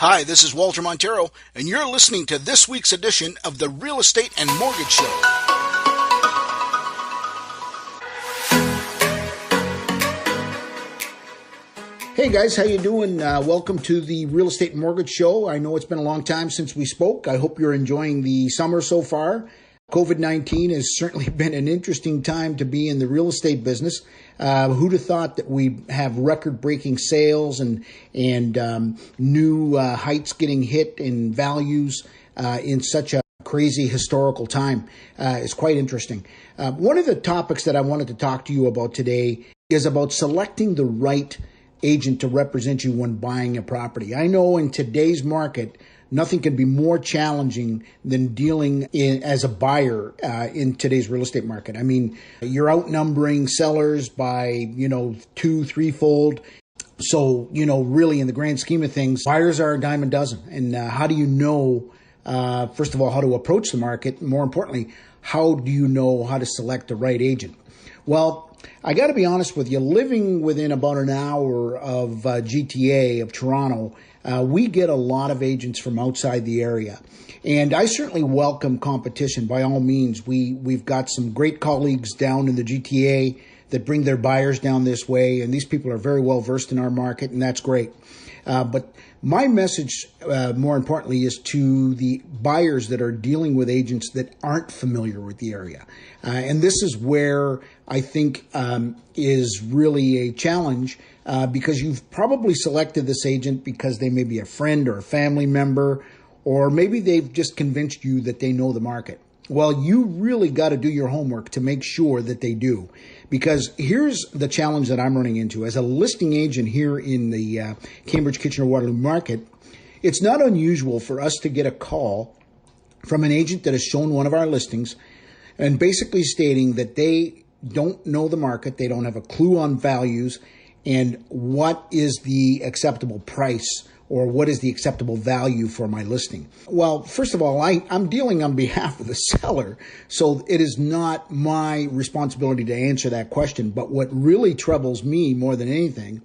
Hi, this is Walter Monteiro, and you're listening to this week's edition of the Real Estate and Mortgage Show. Hey guys, how you doing? Welcome to the Real Estate and Mortgage Show. I know it's been a long time since we spoke. I hope you're enjoying the summer so far. COVID-19 has certainly been an interesting time to be in the real estate business. Who'd have thought that we have record-breaking sales and new heights getting hit in values in such a crazy historical time? It's quite interesting. One of the topics that I wanted to talk to you about today is about selecting the right agent to represent you when buying a property. I know in today's market, nothing can be more challenging than dealing as a buyer in today's real estate market. I mean, you're outnumbering sellers by, 2-3-fold. So, really in the grand scheme of things, buyers are a dime a dozen. And how do you know, first of all, how to approach the market? More importantly, how do you know how to select the right agent? Well, I got to be honest with you, living within about an hour of GTA, of Toronto, we get a lot of agents from outside the area. And I certainly welcome competition by all means. We've got some great colleagues down in the GTA that bring their buyers down this way. And these people are very well versed in our market, and that's great. But my message, more importantly, is to the buyers that are dealing with agents that aren't familiar with the area. And this is where I think is really a challenge because you've probably selected this agent because they may be a friend or a family member, or maybe they've just convinced you that they know the market. Well, you really got to do your homework to make sure that they do. Because here's the challenge that I'm running into. As a listing agent here in the Cambridge, Kitchener-Waterloo market, it's not unusual for us to get a call from an agent that has shown one of our listings and basically stating that they don't know the market, they don't have a clue on values, and what is the acceptable price or what is the acceptable value for my listing? Well, first of all, I'm dealing on behalf of the seller, so it is not my responsibility to answer that question. But what really troubles me more than anything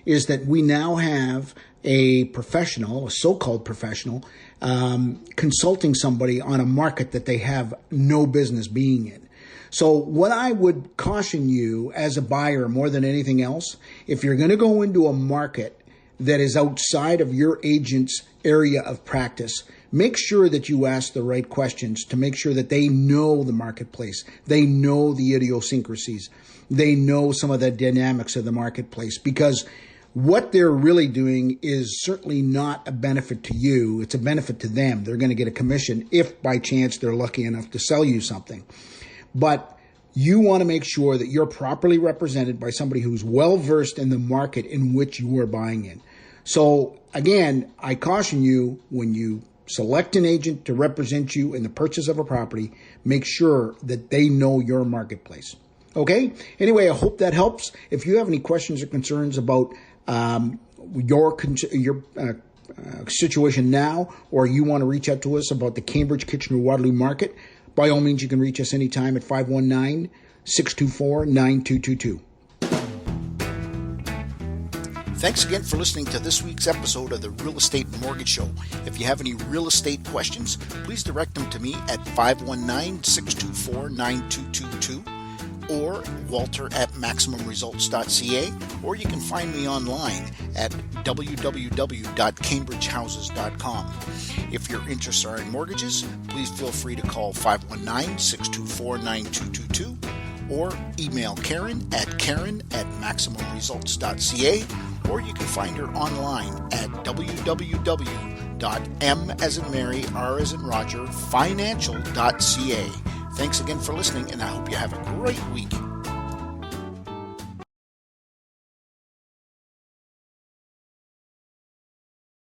is that we now have a professional, a so-called professional, consulting somebody on a market that they have no business being in. So what I would caution you as a buyer more than anything else, if you're going to go into a market that is outside of your agent's area of practice, make sure that you ask the right questions to make sure that they know the marketplace. They know the idiosyncrasies. They know some of the dynamics of the marketplace, because what they're really doing is certainly not a benefit to you. It's a benefit to them. They're going to get a commission if by chance they're lucky enough to sell you something. But you want to make sure that you're properly represented by somebody who's well versed in the market in which you are buying in. So again, I caution you, when you select an agent to represent you in the purchase of a property, make sure that they know your marketplace. Okay? Anyway, I hope that helps. If you have any questions or concerns about your situation now, or you want to reach out to us about the Cambridge, Kitchener-Waterloo market, by all means, you can reach us anytime at 519-624-9222. Thanks again for listening to this week's episode of the Real Estate Mortgage Show. If you have any real estate questions, please direct them to me at 519-624-9222 or walter@maximumresults.ca, or you can find me online at www.cambridgehouses.com. If your interests are in mortgages, please feel free to call 519-624-9222 or email Karen at karen@maximumresults.ca, or you can find her online at www.m as in Mary, R as in Roger, financial.ca. Thanks again for listening, and I hope you have a great week.